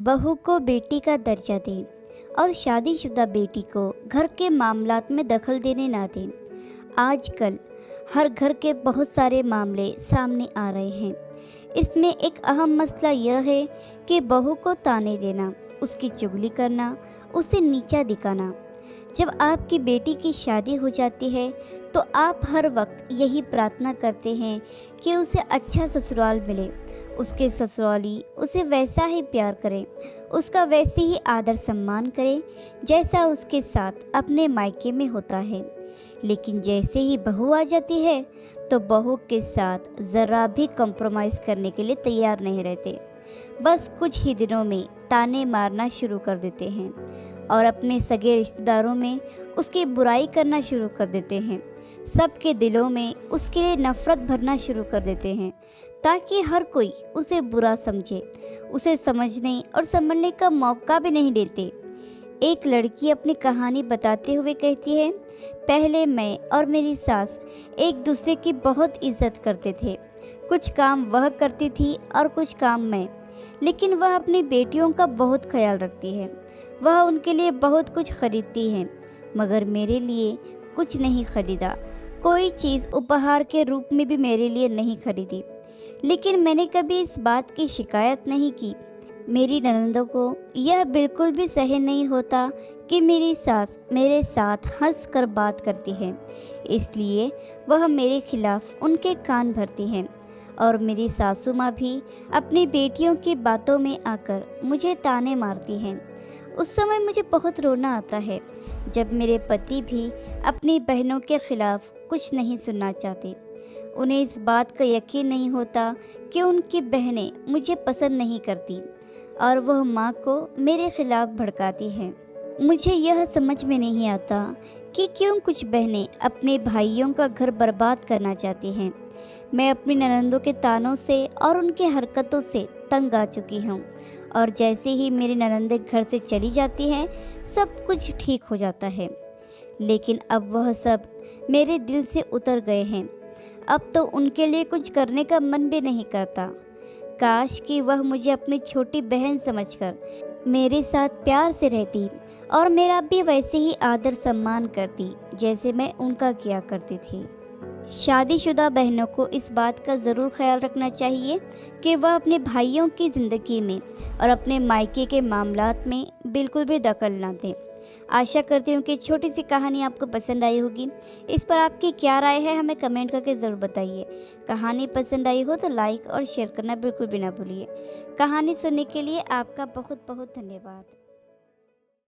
बहू को बेटी का दर्जा दें और शादीशुदा बेटी को घर के मामलात में दखल देने ना दें। आजकल हर घर के बहुत सारे मामले सामने आ रहे हैं। इसमें एक अहम मसला यह है कि बहू को ताने देना, उसकी चुगली करना, उसे नीचा दिखाना। जब आपकी बेटी की शादी हो जाती है तो आप हर वक्त यही प्रार्थना करते हैं कि उसे अच्छा ससुराल मिले, उसके ससुराली उसे वैसा ही प्यार करें, उसका वैसे ही आदर सम्मान करें जैसा उसके साथ अपने मायके में होता है। लेकिन जैसे ही बहू आ जाती है तो बहू के साथ ज़रा भी कॉम्प्रोमाइज़ करने के लिए तैयार नहीं रहते। बस कुछ ही दिनों में ताने मारना शुरू कर देते हैं और अपने सगे रिश्तेदारों में उसकी बुराई करना शुरू कर देते हैं। सबके दिलों में उसके लिए नफ़रत भरना शुरू कर देते हैं ताकि हर कोई उसे बुरा समझे, उसे समझने और समझने का मौका भी नहीं देते। एक लड़की अपनी कहानी बताते हुए कहती है, पहले मैं और मेरी सास एक दूसरे की बहुत इज्जत करते थे। कुछ काम वह करती थी और कुछ काम मैं, लेकिन वह अपनी बेटियों का बहुत ख्याल रखती है। वह उनके लिए बहुत कुछ खरीदती है, मगर मेरे लिए कुछ नहीं खरीदा। कोई चीज़ उपहार के रूप में भी मेरे लिए नहीं खरीदी। लेकिन मैंने कभी इस बात की शिकायत नहीं की। मेरी ननंदों को यह बिल्कुल भी सहन नहीं होता कि मेरी सास मेरे साथ हंस कर बात करती है, इसलिए वह मेरे खिलाफ उनके कान भरती हैं। और मेरी सासू माँ भी अपनी बेटियों की बातों में आकर मुझे ताने मारती हैं। उस समय मुझे बहुत रोना आता है जब मेरे पति भी अपनी बहनों के खिलाफ कुछ नहीं सुनना चाहते। उन्हें इस बात का यकीन नहीं होता कि उनकी बहनें मुझे पसंद नहीं करती और वह माँ को मेरे खिलाफ भड़काती हैं। मुझे यह समझ में नहीं आता कि क्यों कुछ बहनें अपने भाइयों का घर बर्बाद करना चाहती हैं। मैं अपनी ननंदों के तानों से और उनकी हरकतों से तंग आ चुकी हूँ और जैसे ही मेरी ननंदें घर से चली जाती हैं सब कुछ ठीक हो जाता है। लेकिन अब वह सब मेरे दिल से उतर गए हैं। अब तो उनके लिए कुछ करने का मन भी नहीं करता। काश कि वह मुझे अपनी छोटी बहन समझकर मेरे साथ प्यार से रहती और मेरा भी वैसे ही आदर सम्मान करती जैसे मैं उनका किया करती थी। शादीशुदा बहनों को इस बात का ज़रूर ख्याल रखना चाहिए कि वह अपने भाइयों की ज़िंदगी में और अपने मायके के मामलात में बिल्कुल भी दखल ना दें। आशा करती हूँ कि छोटी सी कहानी आपको पसंद आई होगी। इस पर आपकी क्या राय है हमें कमेंट करके ज़रूर बताइए। कहानी पसंद आई हो तो लाइक और शेयर करना बिल्कुल भी ना भूलिए। कहानी सुनने के लिए आपका बहुत बहुत धन्यवाद।